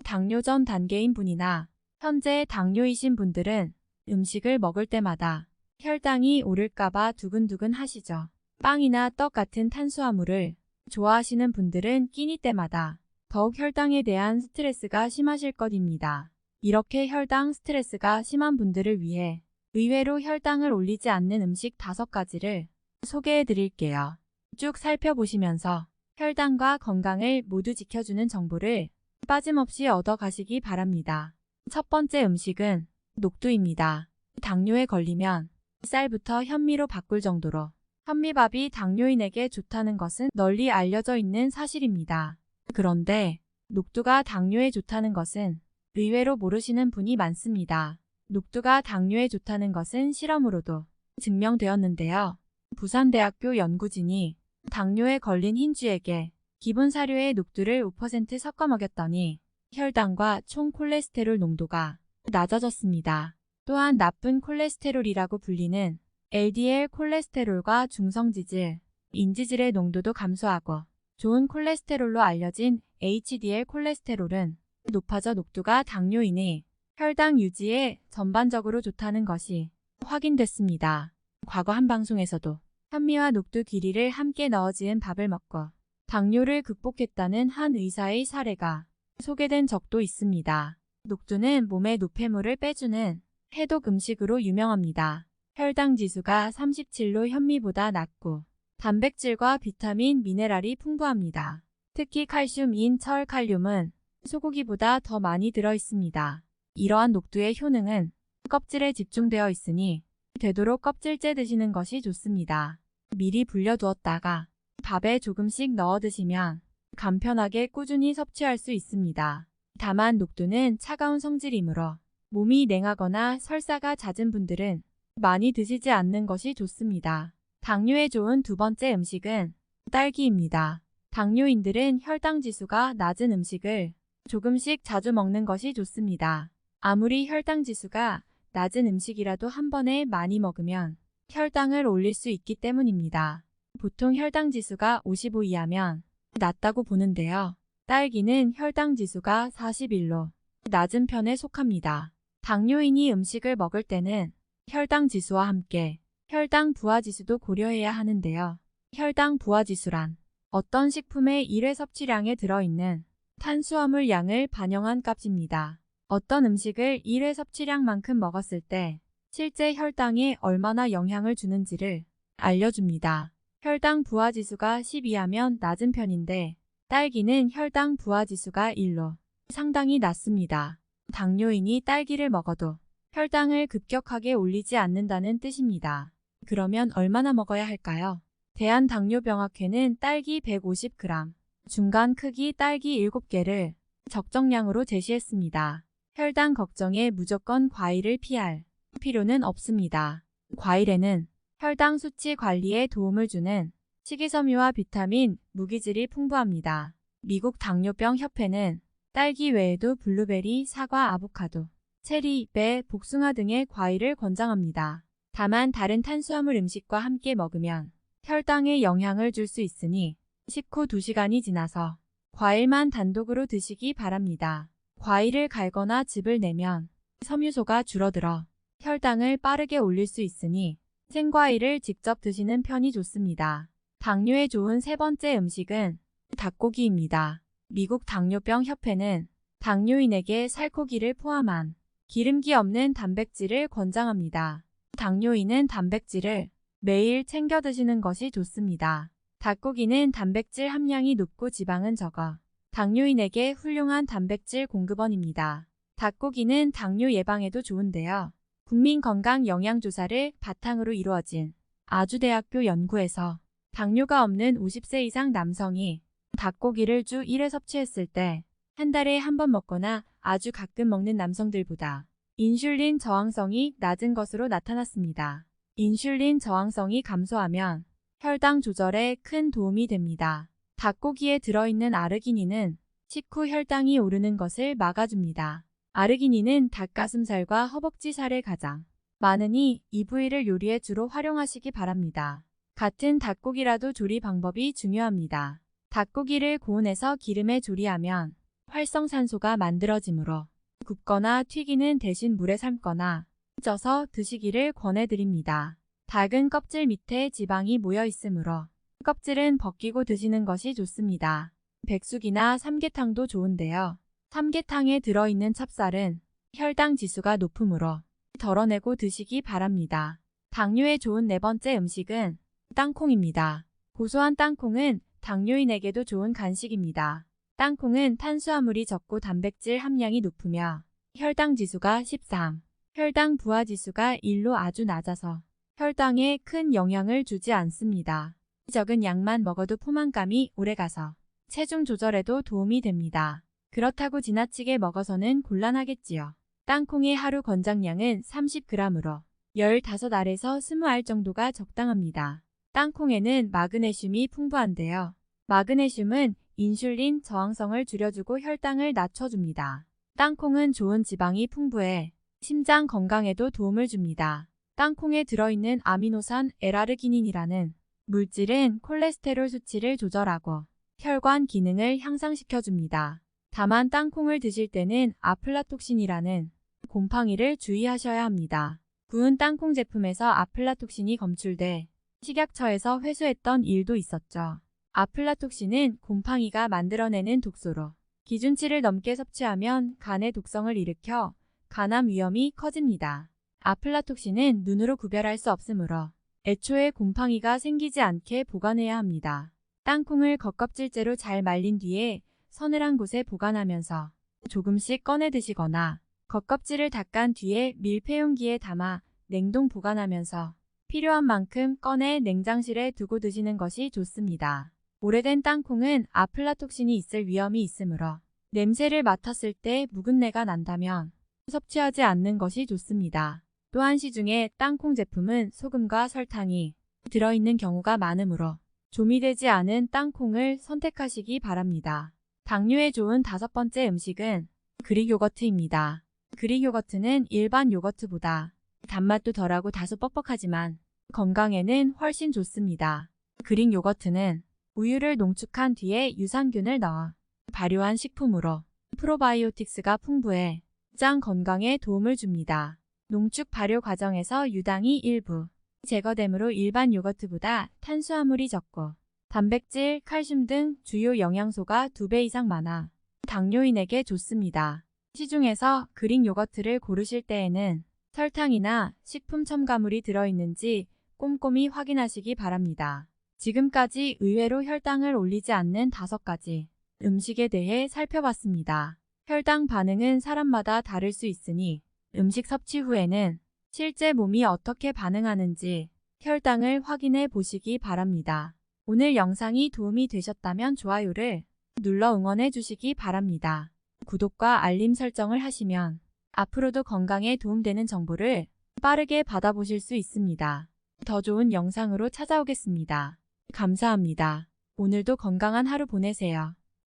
당뇨 전 단계인 분이나 현재 당뇨이신 분들은 음식을 먹을 때마다 혈당이 오를까봐 두근두근 하시죠. 빵이나 떡 같은 탄수화물을 좋아하시는 분들은 끼니 때마다 더욱 혈당에 대한 스트레스가 심하실 것입니다. 이렇게 혈당 스트레스가 심한 분들을 위해 의외로 혈당을 올리지 않는 음식 5가지를 소개해 드릴게요. 쭉 살펴보시면서 혈당과 건강을 모두 지켜주는 정보를 빠짐없이 얻어 가시기 바랍니다. 첫 번째 음식은 녹두입니다. 당뇨에 걸리면 쌀부터 현미로 바꿀 정도로 현미밥이 당뇨인에게 좋다는 것은 널리 알려져 있는 사실입니다. 그런데 녹두가 당뇨에 좋다는 것은 의외로 모르시는 분이 많습니다. 녹두가 당뇨에 좋다는 것은 실험으로도 증명되었는데요. 부산대학교 연구진이 당뇨에 걸린 흰쥐에게 기본 사료에 녹두를 5% 섞어 먹였더니 혈당과 총 콜레스테롤 농도가 낮아졌습니다. 또한 나쁜 콜레스테롤이라고 불리는 LDL 콜레스테롤과 중성지질, 인지질의 농도도 감소하고 좋은 콜레스테롤로 알려진 HDL 콜레스테롤은 높아져 녹두가 당뇨인의 혈당 유지에 전반적으로 좋다는 것이 확인됐습니다. 과거 한 방송에서도 현미와 녹두 귀리를 함께 넣어 지은 밥을 먹고 당뇨를 극복했다는 한 의사의 사례가 소개된 적도 있습니다. 녹두는 몸의 노폐물을 빼주는 해독 음식으로 유명합니다. 혈당 지수가 37로 현미보다 낮고 단백질과 비타민, 미네랄이 풍부합니다. 특히 칼슘, 인, 철, 칼륨은 소고기보다 더 많이 들어 있습니다. 이러한 녹두의 효능은 껍질에 집중되어 있으니 되도록 껍질째 드시는 것이 좋습니다. 미리 불려두었다가 밥에 조금씩 넣어 드시면 간편하게 꾸준히 섭취할 수 있습니다. 다만 녹두는 차가운 성질이므로 몸이 냉하거나 설사가 잦은 분들은 많이 드시지 않는 것이 좋습니다. 당뇨에 좋은 두 번째 음식은 딸기입니다. 당뇨인들은 혈당 지수가 낮은 음식을 조금씩 자주 먹는 것이 좋습니다. 아무리 혈당 지수가 낮은 음식이라도 한 번에 많이 먹으면 혈당을 올릴 수 있기 때문입니다. 보통 혈당 지수가 55 이하면 낮다고 보는데요. 딸기는 혈당 지수가 41로 낮은 편에 속합니다. 당뇨인이 음식을 먹을 때는 혈당 지수와 함께 혈당 부하 지수도 고려해야 하는데요. 혈당 부하 지수란 어떤 식품의 일회 섭취량에 들어있는 탄수화물 양을 반영한 값입니다. 어떤 음식을 일회 섭취량만큼 먹었을 때 실제 혈당에 얼마나 영향을 주는지를 알려줍니다. 혈당 부하 지수가 12하면 낮은 편인데 딸기는 혈당 부하 지수가 1로 상당히 낮습니다. 당뇨인이 딸기를 먹어도 혈당을 급격하게 올리지 않는다는 뜻입니다. 그러면 얼마나 먹어야 할까요? 대한당뇨병학회는 딸기 150g, 중간 크기 딸기 7개를 적정량으로 제시했습니다. 혈당 걱정에 무조건 과일을 피할 필요는 없습니다. 과일에는 혈당 수치 관리에 도움을 주는 식이섬유와 비타민, 무기질이 풍부합니다. 미국 당뇨병 협회는 딸기 외에도 블루베리, 사과, 아보카도, 체리, 배, 복숭아 등의 과일을 권장합니다. 다만 다른 탄수화물 음식과 함께 먹으면 혈당에 영향을 줄 수 있으니 식후 2시간이 지나서 과일만 단독으로 드시기 바랍니다. 과일을 갈거나 즙을 내면 섬유소가 줄어들어 혈당을 빠르게 올릴 수 있으니 생과일을 직접 드시는 편이 좋습니다. 당뇨에 좋은 세 번째 음식은 닭고기입니다. 미국 당뇨병 협회는 당뇨인에게 살코기를 포함한 기름기 없는 단백질을 권장합니다. 당뇨인은 단백질을 매일 챙겨 드시는 것이 좋습니다. 닭고기는 단백질 함량이 높고 지방은 적어 당뇨인에게 훌륭한 단백질 공급원입니다. 닭고기는 당뇨 예방에도 좋은데요. 국민건강영양조사를 바탕으로 이루어진 아주대학교 연구에서 당뇨가 없는 50세 이상 남성이 닭고기를 주 1회 섭취했을 때 한 달에 한 번 먹거나 아주 가끔 먹는 남성들보다 인슐린 저항성이 낮은 것으로 나타났습니다. 인슐린 저항성이 감소하면 혈당 조절에 큰 도움이 됩니다. 닭고기에 들어있는 아르기닌은 식후 혈당이 오르는 것을 막아줍니다. 아르기닌은 닭가슴살과 허벅지 살에 가장 많으니 이 부위를 요리에 주로 활용하시기 바랍니다. 같은 닭고기라도 조리 방법이 중요합니다. 닭고기를 고온에서 기름에 조리하면 활성산소가 만들어지므로 굽거나 튀기는 대신 물에 삶거나 쪄서 드시기를 권해드립니다. 닭은 껍질 밑에 지방이 모여 있으므로 껍질은 벗기고 드시는 것이 좋습니다. 백숙이나 삼계탕도 좋은데요. 삼계탕에 들어있는 찹쌀은 혈당 지수가 높으므로 덜어내고 드시기 바랍니다. 당뇨에 좋은 네 번째 음식은 땅콩입니다. 고소한 땅콩은 당뇨인에게도 좋은 간식입니다. 땅콩은 탄수화물이 적고 단백질 함량이 높으며 혈당 지수가 13, 혈당 부하 지수가 1로 아주 낮아서 혈당에 큰 영향을 주지 않습니다. 적은 양만 먹어도 포만감이 오래가서 체중 조절에도 도움이 됩니다. 그렇다고 지나치게 먹어서는 곤란하겠지요. 땅콩의 하루 권장량은 30g으로 15알에서 20알 정도가 적당합니다. 땅콩에는 마그네슘이 풍부한데요. 마그네슘은 인슐린 저항성을 줄여주고 혈당을 낮춰줍니다. 땅콩은 좋은 지방이 풍부해 심장 건강에도 도움을 줍니다. 땅콩에 들어있는 아미노산 L아르기닌이라는 물질은 콜레스테롤 수치를 조절하고 혈관 기능을 향상시켜줍니다. 다만 땅콩을 드실 때는 아플라톡신이라는 곰팡이를 주의하셔야 합니다. 구운 땅콩 제품에서 아플라톡신이 검출돼 식약처에서 회수했던 일도 있었죠. 아플라톡신은 곰팡이가 만들어내는 독소로 기준치를 넘게 섭취하면 간의 독성을 일으켜 간암 위험이 커집니다. 아플라톡신은 눈으로 구별할 수 없으므로 애초에 곰팡이가 생기지 않게 보관해야 합니다. 땅콩을 겉껍질째로 잘 말린 뒤에 서늘한 곳에 보관하면서 조금씩 꺼내 드시거나 겉껍질을 닦은 뒤에 밀폐용기에 담아 냉동 보관하면서 필요한 만큼 꺼내 냉장실에 두고 드시는 것이 좋습니다. 오래된 땅콩은 아플라톡신이 있을 위험이 있으므로 냄새를 맡았을 때 묵은내가 난다면 섭취하지 않는 것이 좋습니다. 또한 시중에 땅콩 제품은 소금과 설탕이 들어있는 경우가 많으므로 조미되지 않은 땅콩을 선택하시기 바랍니다. 당뇨에 좋은 다섯 번째 음식은 그릭 요거트입니다. 그릭 요거트는 일반 요거트보다 단맛도 덜하고 다소 뻑뻑하지만 건강에는 훨씬 좋습니다. 그릭 요거트는 우유를 농축한 뒤에 유산균을 넣어 발효한 식품으로 프로바이오틱스가 풍부해 장 건강에 도움을 줍니다. 농축 발효 과정에서 유당이 일부 제거되므로 일반 요거트보다 탄수화물이 적고 단백질, 칼슘 등 주요 영양소가 2배 이상 많아 당뇨인에게 좋습니다. 시중에서 그릭 요거트를 고르실 때에는 설탕이나 식품 첨가물이 들어있는지 꼼꼼히 확인하시기 바랍니다. 지금까지 의외로 혈당을 올리지 않는 5가지 음식에 대해 살펴봤습니다. 혈당 반응은 사람마다 다를 수 있으니 음식 섭취 후에는 실제 몸이 어떻게 반응하는지 혈당을 확인해 보시기 바랍니다. 오늘 영상이 도움이 되셨다면 좋아요를 눌러 응원해 주시기 바랍니다. 구독과 알림 설정을 하시면 앞으로도 건강에 도움되는 정보를 빠르게 받아보실 수 있습니다. 더 좋은 영상으로 찾아오겠습니다. 감사합니다. 오늘도 건강한 하루 보내세요.